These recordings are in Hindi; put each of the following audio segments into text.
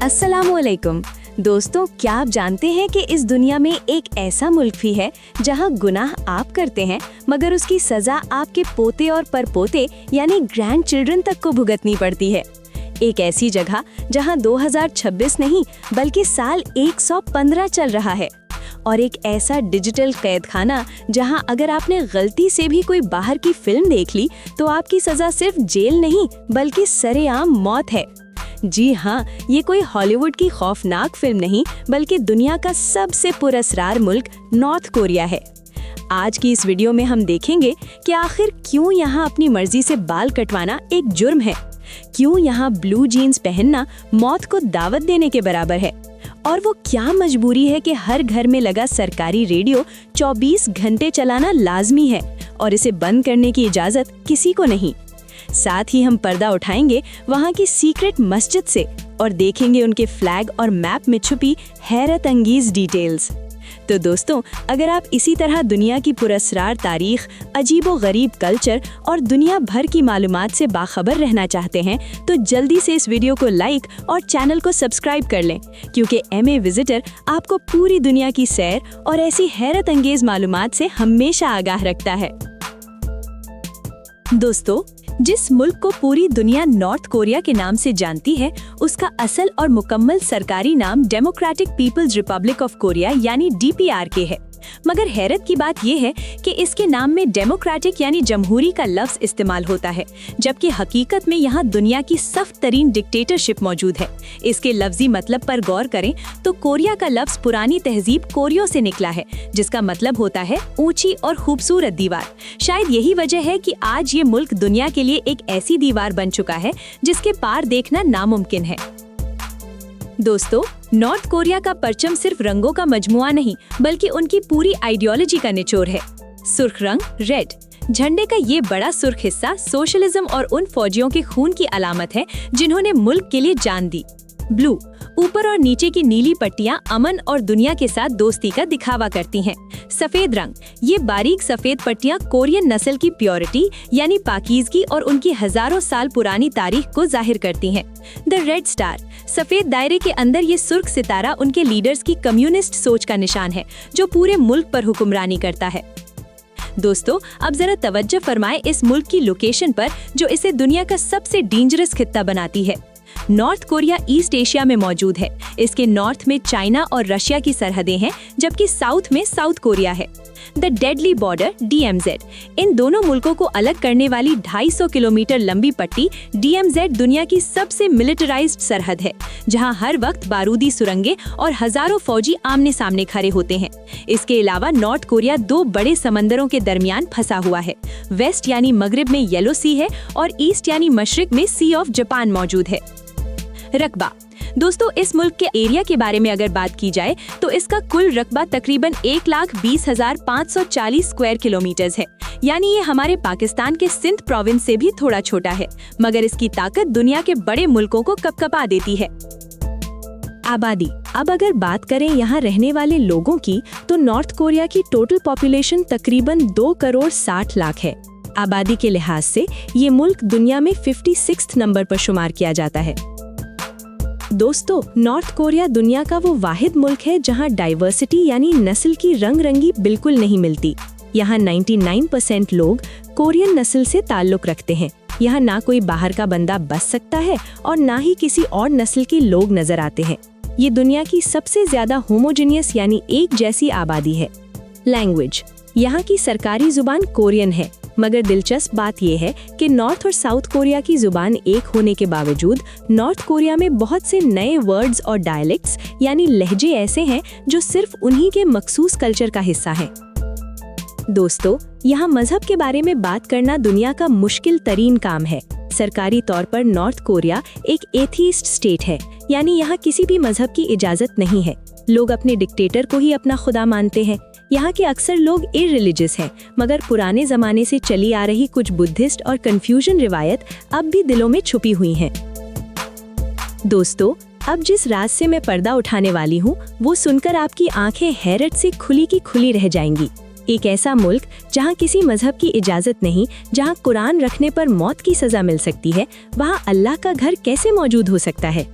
अस्सलामुअलैकुम दोस्तों, क्या आप जानते हैं कि इस दुनिया में एक ऐसा मुल्क भी है जहां गुनाह आप करते हैं मगर उसकी सजा आपके पोते और परपोते यानी ग्रैंड चिल्ड्रन तक को भुगतनी पड़ती है। एक ऐसी जगह जहां 2026 नहीं बल्कि साल 115 चल रहा है, और एक ऐसा डिजिटल कैद खाना जहां अगर आपने गलती से भी कोई बाहर की फिल्म देख ली तो आपकी सजा सिर्फ जेल नहीं बल्कि सरेआम मौत है। जी हाँ, ये कोई हॉलीवुड की खौफनाक फिल्म नहीं बल्कि दुनिया का सबसे पुरअसरार मुल्क नॉर्थ कोरिया है। आज की इस वीडियो में हम देखेंगे कि आखिर क्यों यहाँ अपनी मर्जी से बाल कटवाना एक जुर्म है, क्यों यहाँ ब्लू जीन्स पहनना मौत को दावत देने के बराबर है, और वो क्या मजबूरी है कि हर घर में लगा सरकारी रेडियो 24 घंटे चलाना लाजमी है और इसे बंद करने की इजाजत किसी को नहीं। साथ ही हम पर्दा उठाएंगे वहाँ की सीक्रेट मस्जिद से और देखेंगे उनके फ्लैग और मैप में छुपी हैरत अंगेज डिटेल्स। तो दोस्तों, अगर आप इसी तरह दुनिया की पुरअसरार तारीख, अजीबो-गरीब कल्चर और दुनिया भर की मालूमात से बाखबर रहना चाहते हैं तो जल्दी से इस वीडियो को लाइक और चैनल को सब्सक्राइब कर लें, क्योंकि MA विजिटर आपको पूरी दुनिया की सैर और ऐसी हैरत अंगेज मालूमात से हमेशा आगाह रखता है। दोस्तों, जिस मुल्क को पूरी दुनिया नॉर्थ कोरिया के नाम से जानती है, उसका असल और मुकम्मल सरकारी नाम Democratic People's Republic of Korea यानी DPRK है। मगर हैरत की बात यह है कि इसके नाम में डेमोक्रेटिक यानी जमहूरी का लफ्ज इस्तेमाल होता है, जबकि हकीकत में यहाँ दुनिया की सख्त तरीन डिक्टेटरशिप मौजूद है। इसके लफ्जी मतलब पर गौर करें तो कोरिया का लफ्ज पुरानी तहजीब कोरियो से निकला है, जिसका मतलब होता है ऊंची और खूबसूरत दीवार। शायद यही वजह है कि आज ये मुल्क दुनिया के लिए एक ऐसी दीवार बन चुका है जिसके पार देखना नामुमकिन है। दोस्तों, नॉर्थ कोरिया का परचम सिर्फ रंगों का मजमुआ नहीं बल्कि उनकी पूरी आइडियोलॉजी का निचोड़ है। सुर्ख रंग रेड, झंडे का ये बड़ा सुर्ख हिस्सा सोशलिज्म और उन फौजियों के खून की अलामत है जिन्होंने मुल्क के लिए जान दी। ब्लू, ऊपर और नीचे की नीली पट्टियां अमन और दुनिया के साथ दोस्ती का दिखावा करती हैं। सफेद रंग, ये बारीक सफेद पट्टियां कोरियन नस्ल की प्योरिटी यानी पाकीज़गी और उनकी हजारों साल पुरानी तारीख को जाहिर करती हैं। द रेड स्टार, सफेद दायरे के अंदर ये सुर्ख सितारा उनके लीडर्स की कम्युनिस्ट सोच का निशान है जो पूरे मुल्क पर हुक्मरानी करता है। दोस्तों, अब जरा तवज्जो फरमाएं इस मुल्क की लोकेशन पर जो इसे दुनिया का सबसे डेंजरस खित्ता बनाती है। नॉर्थ कोरिया ईस्ट एशिया में मौजूद है। इसके नॉर्थ में चाइना और रशिया की सरहदें हैं, जबकि साउथ में साउथ कोरिया है। द डेडली बॉर्डर DMZ, इन दोनों मुल्कों को अलग करने वाली 250 किलोमीटर लंबी पट्टी DMZ दुनिया की सबसे मिलिटराइज्ड सरहद है, जहां हर वक्त बारूदी सुरंगें और हजारों फौजी आमने सामने खड़े होते हैं। इसके अलावा नॉर्थ कोरिया दो बड़े समंदरों के दरमियान फंसा हुआ है। वेस्ट यानी मगरिब में येलो सी है और ईस्ट यानी मशरिक में सी ऑफ जापान मौजूद है। रकबा, दोस्तों, इस मुल्क के एरिया के बारे में अगर बात की जाए तो इसका कुल रकबा तकरीबन 1,20,540 स्क्वायर किलोमीटर है, यानी ये हमारे पाकिस्तान के सिंध प्रोविंस से भी थोड़ा छोटा है, मगर इसकी ताकत दुनिया के बड़े मुल्कों को कपकपा देती है। आबादी, अब अगर बात करें यहाँ रहने वाले लोगों की तो नॉर्थ कोरिया की टोटल पॉपुलेशन तकरीबन 2 करोड़ 60 लाख है। आबादी के लिहाज से ये मुल्क दुनिया में 56 नंबर पर शुमार किया जाता है। दोस्तों, नॉर्थ कोरिया दुनिया का वो वाहिद मुल्क है जहां डाइवर्सिटी यानी नस्ल की रंग रंगी बिल्कुल नहीं मिलती। यहाँ 99% लोग कोरियन नस्ल से ताल्लुक रखते हैं। यहाँ ना कोई बाहर का बंदा बस सकता है और ना ही किसी और नस्ल के लोग नजर आते हैं। ये दुनिया की सबसे ज्यादा होमोजेनियस यानी एक जैसी आबादी है। लैंग्वेज, यहाँ की सरकारी जुबान कोरियन है, मगर दिलचस्प बात यह है कि नॉर्थ और साउथ कोरिया की जुबान एक होने के बावजूद नॉर्थ कोरिया में बहुत से नए वर्ड्स और डायलेक्ट्स यानी लहजे ऐसे हैं जो सिर्फ उन्हीं के मखसूस कल्चर का हिस्सा हैं। दोस्तों, यहाँ मजहब के बारे में बात करना दुनिया का मुश्किल तरीन काम है। सरकारी तौर पर नॉर्थ कोरिया एक एथीस्ट स्टेट है, यानी यहाँ किसी भी मजहब की इजाजत नहीं है। लोग अपने डिक्टेटर को ही अपना खुदा मानते हैं। यहाँ के अक्सर लोग इररिलीजियस हैं, मगर पुराने जमाने से चली आ रही कुछ बुद्धिस्ट और कन्फ्यूजन रिवायत अब भी दिलों में छुपी हुई हैं। दोस्तों, अब जिस राज से मैं पर्दा उठाने वाली हूँ वो सुनकर आपकी आंखें हैरत से खुली की खुली रह जाएंगी। एक ऐसा मुल्क जहाँ किसी मजहब की इजाजत नहीं, जहाँ कुरान रखने पर मौत की सजा मिल सकती है, वहाँ अल्लाह का घर कैसे मौजूद हो सकता है?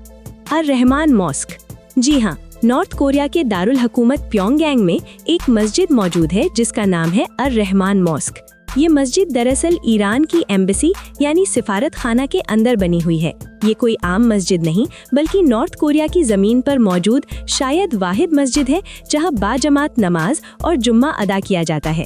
अर रहमान मॉस्क। जी हाँ, नॉर्थ कोरिया के दारुल हुकूमत प्योंगयांग में एक मस्जिद मौजूद है जिसका नाम है अर रहमान मॉस्क। ये मस्जिद दरअसल ईरान की एम्बेसी यानी सिफारत खाना के अंदर बनी हुई है। ये कोई आम मस्जिद नहीं बल्कि नॉर्थ कोरिया की जमीन पर मौजूद शायद वाहिद मस्जिद है जहां बाजमात नमाज और जुम्मा अदा किया जाता है।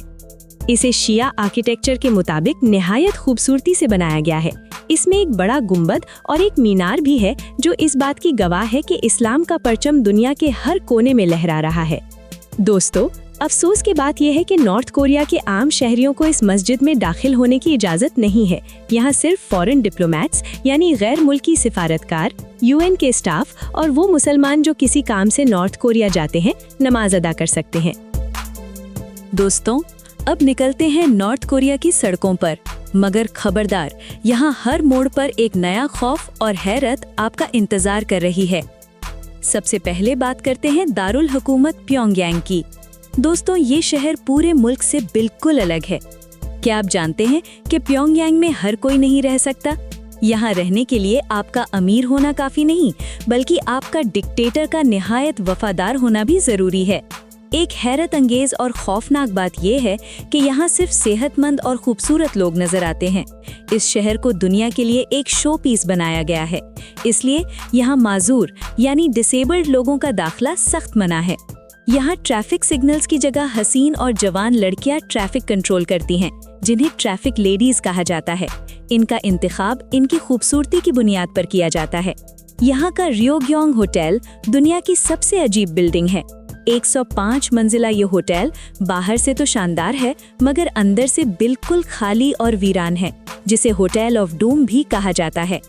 इसे शिया आर्किटेक्चर के मुताबिक निहायत खूबसूरती से बनाया गया है। इसमें एक बड़ा गुंबद और एक मीनार भी है जो इस बात की गवाह है कि इस्लाम का परचम दुनिया के हर कोने में लहरा रहा है। दोस्तों, अफसोस की बात यह है कि नॉर्थ कोरिया के आम शहरियों को इस मस्जिद में दाखिल होने की इजाज़त नहीं है। यहाँ सिर्फ फॉरेन डिप्लोमैट्स यानी गैर मुल्की सिफारतकार, UN के स्टाफ और वो मुसलमान जो किसी काम से नॉर्थ कोरिया जाते हैं नमाज अदा कर सकते हैं। दोस्तों, अब निकलते हैं नॉर्थ कोरिया की सड़कों पर, मगर खबरदार, यहाँ हर मोड़ पर एक नया खौफ और हैरत आपका इंतजार कर रही है। सबसे पहले बात करते हैं दारुल हुकूमत प्योंगयांग की। दोस्तों, ये शहर पूरे मुल्क से बिल्कुल अलग है। क्या आप जानते हैं कि प्योंगयांग में हर कोई नहीं रह सकता? यहाँ रहने के लिए आपका अमीर होना काफी नहीं, बल्कि आपका डिक्टेटर का निहायत वफादार होना भी जरूरी है। एक हैरत अंगेज और खौफनाक बात यह है कि यहाँ सिर्फ सेहतमंद और खूबसूरत लोग नजर आते हैं। इस शहर को दुनिया के लिए एक शो पीस बनाया गया है, इसलिए यहाँ माजूर यानी डिसेबल्ड लोगों का दाखिला सख्त मना है। यहाँ ट्रैफिक सिग्नल्स की जगह हसीन और जवान लड़कियां ट्रैफिक कंट्रोल करती हैं, जिन्हें ट्रैफिक लेडीज कहा जाता है। इनका इंतखाब इनकी खूबसूरती की बुनियाद पर किया जाता है। यहाँ का रियोग्योंग होटल दुनिया की सबसे अजीब बिल्डिंग है। 105 मंजिला ये होटल बाहर से तो शानदार है, मगर अंदर से बिल्कुल खाली और वीरान है, जिसे होटल ऑफ डूम भी कहा जाता है।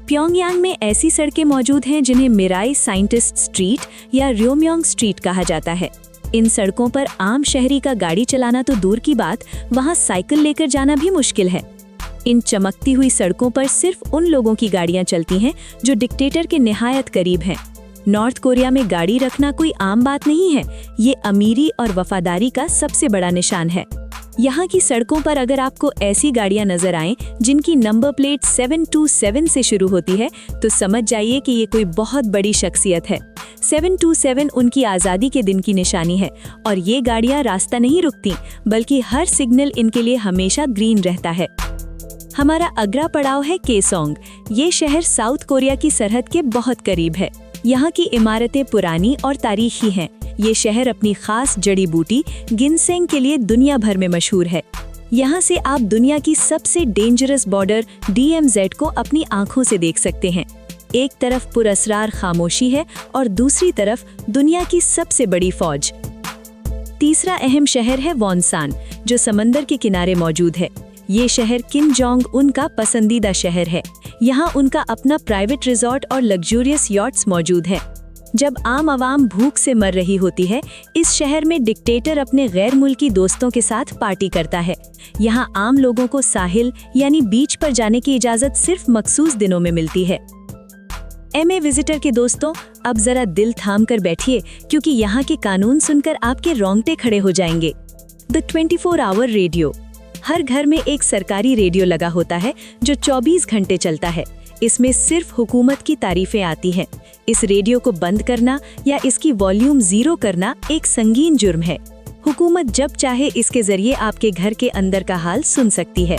प्योंगयांग में ऐसी सड़कें मौजूद हैं जिन्हें मिराई साइंटिस्ट स्ट्रीट या रियोम्योंग स्ट्रीट कहा जाता है। इन सड़कों पर आम शहरी का गाड़ी चलाना तो दूर की बात, वहां साइकिल लेकर जाना भी मुश्किल है। इन चमकती हुई सड़कों पर सिर्फ उन लोगों की गाड़ियां चलती हैं जो डिक्टेटर के निहायत करीब हैं। नॉर्थ कोरिया में गाड़ी रखना कोई आम बात नहीं है, ये अमीरी और वफादारी का सबसे बड़ा निशान है। यहाँ की सड़कों पर अगर आपको ऐसी गाड़ियाँ नजर आएं जिनकी नंबर प्लेट 727 से शुरू होती है, तो समझ जाइए कि ये कोई बहुत बड़ी शख्सियत है। 727 उनकी आज़ादी के दिन की निशानी है और ये गाड़ियाँ रास्ता नहीं रुकती, बल्कि हर सिग्नल इनके लिए हमेशा ग्रीन रहता है। हमारा अगला पड़ाव है केसोंग। ये शहर साउथ कोरिया की सरहद के बहुत करीब है। यहाँ की इमारतें पुरानी और तारीखी हैं। ये शहर अपनी खास जड़ी बूटी गिनसेंग के लिए दुनिया भर में मशहूर है। यहाँ से आप दुनिया की सबसे डेंजरस बॉर्डर DMZ को अपनी आंखों से देख सकते हैं। एक तरफ पुरअसरार खामोशी है और दूसरी तरफ दुनिया की सबसे बड़ी फौज। तीसरा अहम शहर है वॉनसान, जो समंदर के किनारे मौजूद है। ये शहर किम जोंग उन का पसंदीदा शहर है। यहाँ उनका अपना प्राइवेट रिजॉर्ट और लग्जूरियस यॉट्स मौजूद है। जब आम आवाम भूख से मर रही होती है, इस शहर में डिक्टेटर अपने गैर मुल्की दोस्तों के साथ पार्टी करता है। यहाँ आम लोगों को साहिल यानी बीच पर जाने की इजाज़त सिर्फ मखसूस दिनों में मिलती है। MA विजिटर के दोस्तों, अब जरा दिल थाम कर बैठिए, क्योंकि यहाँ के कानून सुनकर आपके रोंगटे खड़े हो जाएंगे। The 24 our radio. हर घर में एक सरकारी रेडियो लगा होता है जो 24 घंटे चलता है। इसमें सिर्फ हुकूमत की तारीफें आती हैं। इस रेडियो को बंद करना या इसकी वॉल्यूम 0 करना एक संगीन जुर्म है। हुकूमत जब चाहे इसके जरिए आपके घर के अंदर का हाल सुन सकती है।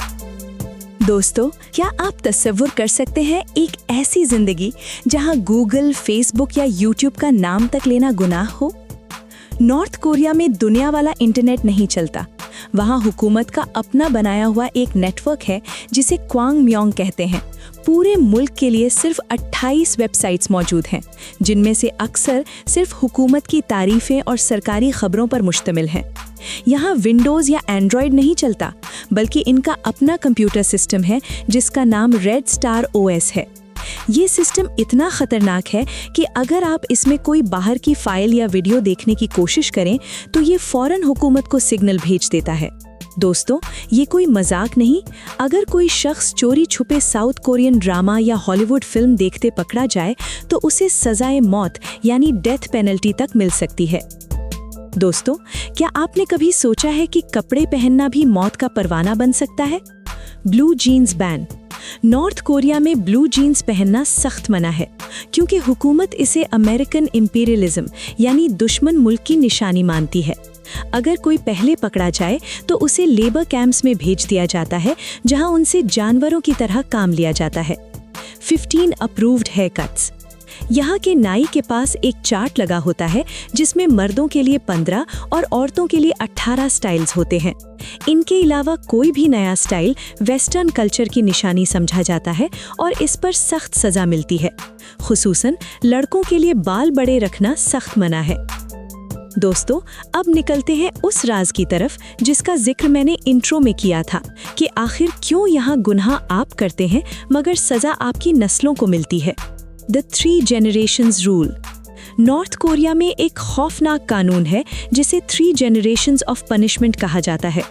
दोस्तों, क्या आप तस्वीर कर सकते हैं एक ऐसी जिंदगी जहां गूगल, फेसबुक या यूट्यूब का नाम तक लेना गुनाह हो? नॉर्थ कोरिया में दुनिया वाला इंटरनेट नहीं चलता। वहाँ हुकूमत का अपना बनाया हुआ एक नेटवर्क है जिसे क्वांगम्योंग कहते हैं। पूरे मुल्क के लिए सिर्फ 28 वेबसाइट्स मौजूद हैं, जिनमें से अक्सर सिर्फ हुकूमत की तारीफें और सरकारी खबरों पर मुश्तमिल हैं। यहाँ विंडोज़ या एंड्रॉयड नहीं चलता, बल्कि इनका अपना कंप्यूटर सिस्टम है जिसका नाम रेड स्टार OS है। ये सिस्टम इतना खतरनाक है कि अगर आप इसमें कोई बाहर की फाइल या वीडियो देखने की कोशिश करें तो ये फौरन हुकूमत को सिग्नल भेज देता है। दोस्तों, ये कोई मजाक नहीं। अगर कोई शख्स चोरी छुपे साउथ कोरियन ड्रामा या हॉलीवुड फिल्म देखते पकड़ा जाए तो उसे सजाए मौत यानी डेथ पेनल्टी तक मिल सकती है। दोस्तों, क्या आपने कभी सोचा है कि कपड़े पहनना भी मौत का परवाना बन सकता है? Blue jeans ban. North Korea में ब्लू जीन्स पहनना सख्त मना है क्योंकि हुकूमत इसे अमेरिकन इंपीरियलिज्म यानी दुश्मन मुल्क की निशानी मानती है। अगर कोई पहले पकड़ा जाए तो उसे लेबर कैंप्स में भेज दिया जाता है जहां उनसे जानवरों की तरह काम लिया जाता है। 15 अप्रूव्ड हेयर कट्स। यहाँ के नाई के पास एक चार्ट लगा होता है जिसमें मर्दों के लिए 15 और औरतों के लिए 18 स्टाइल्स होते हैं। इनके अलावा कोई भी नया स्टाइल वेस्टर्न कल्चर की निशानी समझा जाता है और इस पर सख्त सजा मिलती है। खुसूसन लड़कों के लिए बाल बड़े रखना सख्त मना है। दोस्तों, अब निकलते हैं उस राज की तरफ जिसका जिक्र मैंने इंट्रो में किया था कि आखिर क्यों यहाँ गुनाह आप करते हैं मगर सजा आपकी नस्लों को मिलती है। The 3 generations rule. North Korea में एक खौफनाक कानून है जिसे 3 जनरेशंस ऑफ पनिशमेंट कहा जाता है।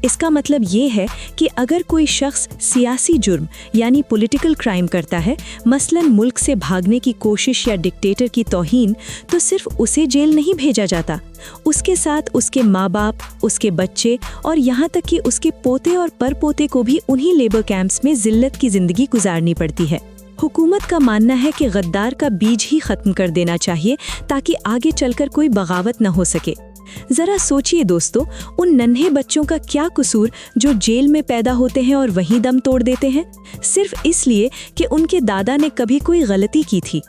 इसका मतलब ये है कि अगर कोई शख्स सियासी जुर्म यानी पॉलिटिकल क्राइम करता है, मसलन मुल्क से भागने की कोशिश या डिक्टेटर की तौहीन, तो सिर्फ उसे जेल नहीं भेजा जाता, उसके साथ उसके माँ बाप, उसके बच्चे और यहाँ तक कि उसके पोते और परपोते को भी उन्हीं लेबर कैंप्स में जिल्लत की जिंदगी गुजारनी पड़ती है। हुकूमत का मानना है कि गद्दार का बीज ही खत्म कर देना चाहिए ताकि आगे चलकर कोई बगावत न हो सके। जरा सोचिए दोस्तों, उन नन्हे बच्चों का क्या कसूर जो जेल में पैदा होते हैं और वहीं दम तोड़ देते हैं, सिर्फ इसलिए कि उनके दादा ने कभी कोई गलती की थी।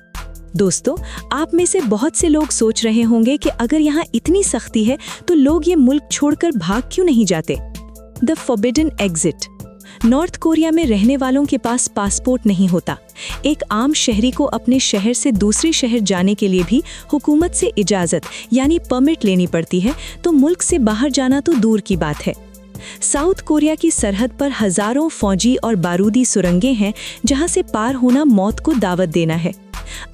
दोस्तों, आप में से बहुत से लोग सोच रहे होंगे कि अगर यहाँ इतनी सख्ती है तो लोग ये मुल्क छोड़कर भाग क्यों नहीं जाते। The forbidden exit. North Korea में रहने वालों के पास पासपोर्ट नहीं होता। एक आम शहरी को अपने शहर से दूसरे शहर जाने के लिए भी हुकूमत से इजाज़त यानी परमिट लेनी पड़ती है, तो मुल्क से बाहर जाना तो दूर की बात है। साउथ कोरिया की सरहद पर हज़ारों फौजी और बारूदी सुरंगें हैं जहां से पार होना मौत को दावत देना है।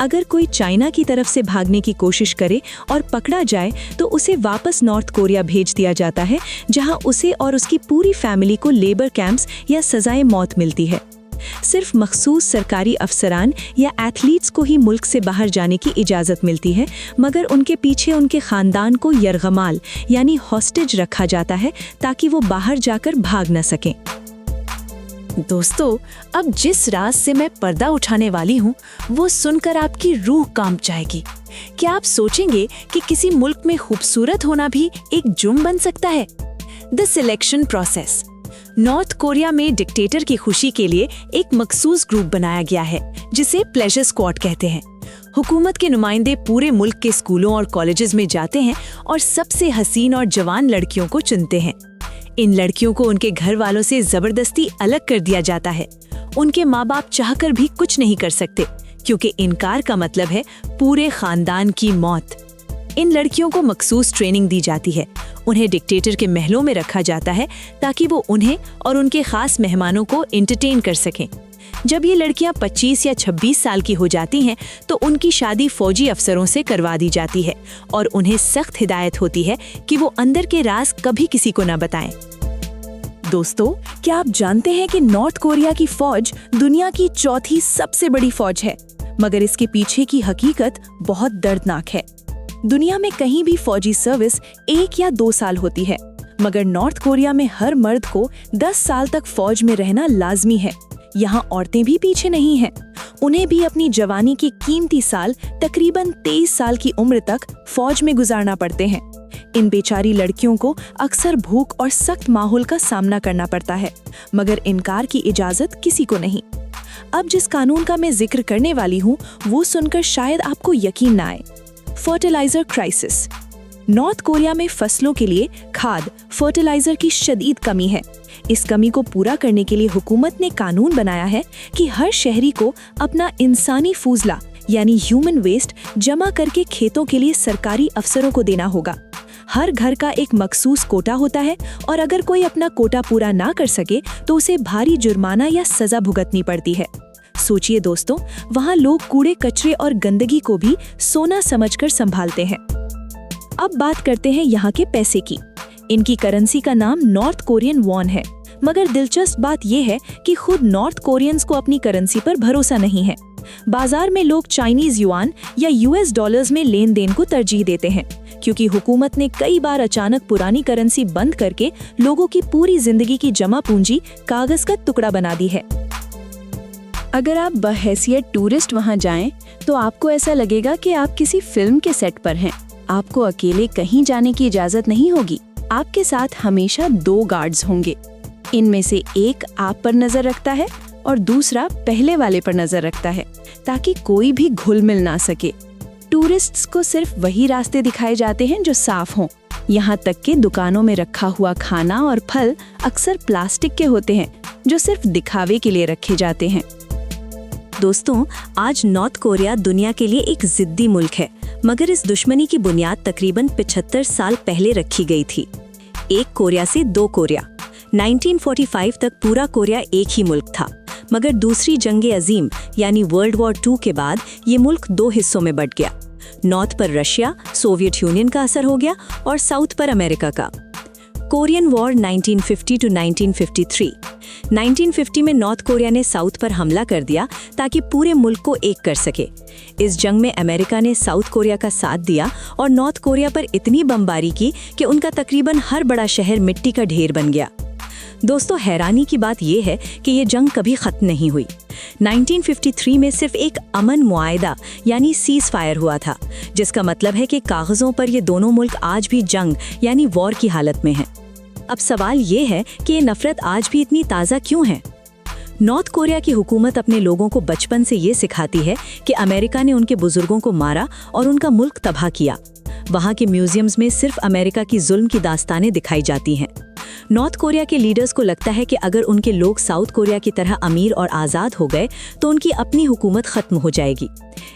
अगर कोई चाइना की तरफ से भागने की कोशिश करे और पकड़ा जाए तो उसे वापस नॉर्थ कोरिया भेज दिया जाता है जहां उसे और उसकी पूरी फैमिली को लेबर कैंप्स या सजाए मौत मिलती है। सिर्फ मखसूस सरकारी अफसरान या एथलीट्स को ही मुल्क से बाहर जाने की इजाज़त मिलती है, मगर उनके पीछे उनके ख़ानदान को यरगमाल यानी हॉस्टेज रखा जाता है ताकि वो बाहर जाकर भाग न सकें। दोस्तों, अब जिस राज से मैं पर्दा उठाने वाली हूँ वो सुनकर आपकी रूह कांप जाएगी। क्या आप सोचेंगे कि किसी मुल्क में खूबसूरत होना भी एक जुर्म बन सकता है? The selection process. North Korea में डिक्टेटर की खुशी के लिए एक मखसूस ग्रुप बनाया गया है जिसे प्लेजर स्क्वाड कहते हैं। हुकूमत के नुमाइंदे पूरे मुल्क के स्कूलों और कॉलेजेस में जाते हैं और सबसे हसीन और जवान लड़कियों को चुनते हैं। इन लड़कियों को उनके घर वालों से जबरदस्ती अलग कर दिया जाता है। उनके माँ बाप चाहकर भी कुछ नहीं कर सकते क्योंकि इनकार का मतलब है पूरे खानदान की मौत। इन लड़कियों को मखसूस ट्रेनिंग दी जाती है। उन्हें डिक्टेटर के महलों में रखा जाता है ताकि वो उन्हें और उनके खास मेहमानों को एंटरटेन कर सकें। जब ये लड़कियां 25 या 26 साल की हो जाती हैं तो उनकी शादी फौजी अफसरों से करवा दी जाती है और उन्हें सख्त हिदायत होती है कि वो अंदर के राज कभी किसी को न बताएं। दोस्तों, क्या आप जानते हैं कि नॉर्थ कोरिया की फौज दुनिया की 4थी सबसे बड़ी फौज है, मगर इसके पीछे की हकीकत बहुत दर्दनाक है। दुनिया में कहीं भी फौजी सर्विस 1 या 2 साल होती है, मगर नॉर्थ कोरिया में हर मर्द को 10 साल तक फौज में रहना लाजमी है। यहाँ औरतें भी पीछे नहीं हैं। उन्हें भी अपनी जवानी के कीमती साल तकरीबन 23 साल की उम्र तक फौज में गुजारना पड़ते हैं। इन बेचारी लड़कियों को अक्सर भूख और सख्त माहौल का सामना करना पड़ता है, मगर इनकार की इजाज़त किसी को नहीं। अब जिस कानून का मैं जिक्र करने वाली हूँ वो सुनकर शायद आपको यकीन न आए। Fertiliser crisis. नॉर्थ कोरिया में फसलों के लिए खाद फर्टिलाइजर की शदीद कमी है। इस कमी को पूरा करने के लिए हुकूमत ने कानून बनाया है कि हर शहरी को अपना इंसानी फूजला यानी ह्यूमन वेस्ट जमा करके खेतों के लिए सरकारी अफसरों को देना होगा। हर घर का एक मखसूस कोटा होता है और अगर कोई अपना कोटा पूरा ना कर सके तो उसे भारी जुर्माना या सजा भुगतनी पड़ती है। सोचिए दोस्तों, वहाँ लोग कूड़े कचरे और गंदगी को भी सोना समझकर संभालते हैं। अब बात करते हैं यहाँ के पैसे की। इनकी करेंसी का नाम नॉर्थ कोरियन वॉन है, मगर दिलचस्प बात यह है कि खुद नॉर्थ कोरियंस को अपनी करेंसी पर भरोसा नहीं है। बाजार में लोग चाइनीज युआन या यूएस डॉलर्स में लेन देन को तरजीह देते हैं, क्योंकि हुकूमत ने कई बार अचानक पुरानी करेंसी बंद करके लोगों की पूरी जिंदगी की जमा पूंजी कागज का टुकड़ा बना दी है। अगर आप बहैसियत टूरिस्ट वहां जाएं, तो आपको ऐसा लगेगा कि आप किसी फिल्म के सेट पर हैं। आपको अकेले कहीं जाने की इजाजत नहीं होगी। आपके साथ हमेशा 2 गार्ड्स होंगे। इनमें से एक आप पर नजर रखता है और दूसरा पहले वाले पर नजर रखता है, ताकि कोई भी घुल मिल ना सके। टूरिस्ट्स को सिर्फ वही रास्ते दिखाए जाते हैं जो साफ हों। यहाँ तक कि दुकानों में रखा हुआ खाना और फल अक्सर प्लास्टिक के होते हैं, जो सिर्फ दिखावे के लिए रखे जाते हैं। दोस्तों, आज नॉर्थ कोरिया दुनिया के लिए एक जिद्दी मुल्क है, मगर इस दुश्मनी की बुनियाद तकरीबन 75 साल पहले रखी गई थी। एक कोरिया से 2 कोरिया। 1945 तक पूरा कोरिया एक ही मुल्क था, मगर दूसरी जंग अजीम यानी वर्ल्ड वॉर 2 के बाद ये मुल्क 2 हिस्सों में बंट गया। नॉर्थ पर रशिया, सोवियत यूनियन का असर हो गया और साउथ पर अमेरिका का। Korean war 1950 to 1953। 1950 में नॉर्थ कोरिया ने साउथ पर हमला कर दिया ताकि पूरे मुल्क को एक कर सके। इस जंग में अमेरिका ने साउथ कोरिया का साथ दिया और नॉर्थ कोरिया पर इतनी बमबारी की कि उनका तकरीबन हर बड़ा शहर मिट्टी का ढेर बन गया। दोस्तों, हैरानी की बात यह है कि ये जंग कभी खत्म नहीं हुई। 1953 में सिर्फ एक अमन मुआहदा यानी सीज फायर हुआ था, जिसका मतलब है कि कागजों पर ये दोनों मुल्क आज भी जंग यानी वॉर की हालत में हैं। अब सवाल ये है कि ये नफरत आज भी इतनी ताज़ा क्यों है? नॉर्थ कोरिया की हुकूमत अपने लोगों को बचपन से ये सिखाती है कि अमेरिका ने उनके बुजुर्गों को मारा और उनका मुल्क तबाह किया। वहाँ के म्यूजियम्स में सिर्फ अमेरिका की जुल्म की दास्तानें दिखाई जाती हैं। नॉर्थ कोरिया के लीडर्स को लगता है कि अगर उनके लोग साउथ कोरिया की तरह अमीर और आज़ाद हो गए तो उनकी अपनी हुकूमत ख़त्म हो जाएगी।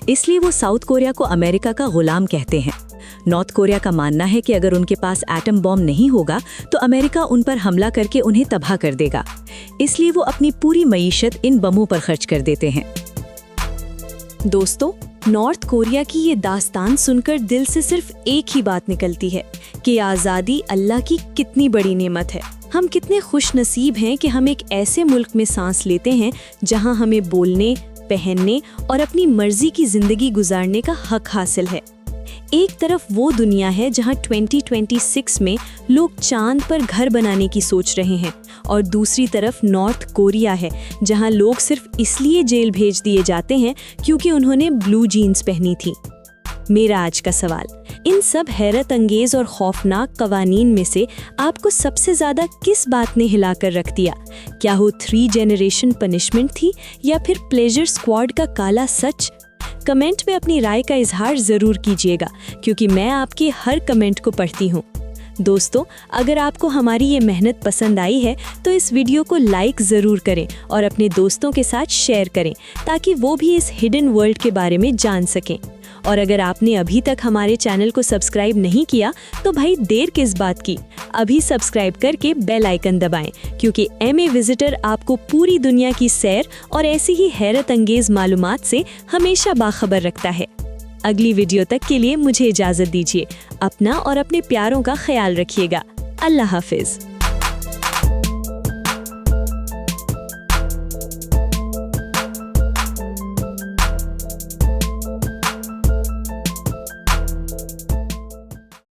इसलिए वो साउथ कोरिया को अमेरिका का गुलाम कहते हैं। नॉर्थ कोरिया का मानना है कि अगर उनके पास एटम बॉम्ब नहीं होगा तो अमेरिका उन पर हमला करके उन्हें तबाह कर देगा। इसलिए वो अपनी पूरी मईशत इन बमों पर खर्च कर देते हैं। दोस्तों, नॉर्थ कोरिया की ये दास्तान सुनकर दिल से सिर्फ एक ही बात निकलती है कि आज़ादी अल्लाह की कितनी बड़ी नेमत है। हम कितने खुश नसीब हैं कि हम एक ऐसे मुल्क में सांस लेते हैं जहां हमें बोलने, पहनने और अपनी मर्जी की जिंदगी गुजारने का हक हासिल है। एक तरफ वो दुनिया है जहां 2026 में लोग चांद पर घर बनाने की सोच रहे हैं और दूसरी तरफ नॉर्थ कोरिया है जहां लोग सिर्फ इसलिए जेल भेज दिए जाते हैं क्योंकि उन्होंने ब्लू जीन्स पहनी थी। मेरा आज का सवाल, इन सब हैरत अंगेज और खौफनाक कवानीन में से आपको सबसे ज़्यादा किस बात ने हिलाकर रख दिया? क्या वो 3 जनरेशन पनिशमेंट थी या फिर प्लेजर स्क्वाड का काला सच? कमेंट में अपनी राय का इजहार ज़रूर कीजिएगा, क्योंकि मैं आपके हर कमेंट को पढ़ती हूँ। दोस्तों, अगर आपको हमारी ये मेहनत पसंद आई है तो इस वीडियो को लाइक ज़रूर करें और अपने दोस्तों के साथ शेयर करें ताकि वो भी इस हिडन वर्ल्ड के बारे में जान सकें। और अगर आपने अभी तक हमारे चैनल को सब्सक्राइब नहीं किया तो भाई देर किस बात की, अभी सब्सक्राइब करके बेल आइकन दबाएं, क्योंकि MA विजिटर आपको पूरी दुनिया की सैर और ऐसी ही हैरत अंगेज मालूमात से हमेशा बाखबर रखता है। अगली वीडियो तक के लिए मुझे इजाज़त दीजिए। अपना और अपने प्यारों का ख्याल रखिएगा। अल्लाह हाफिज़।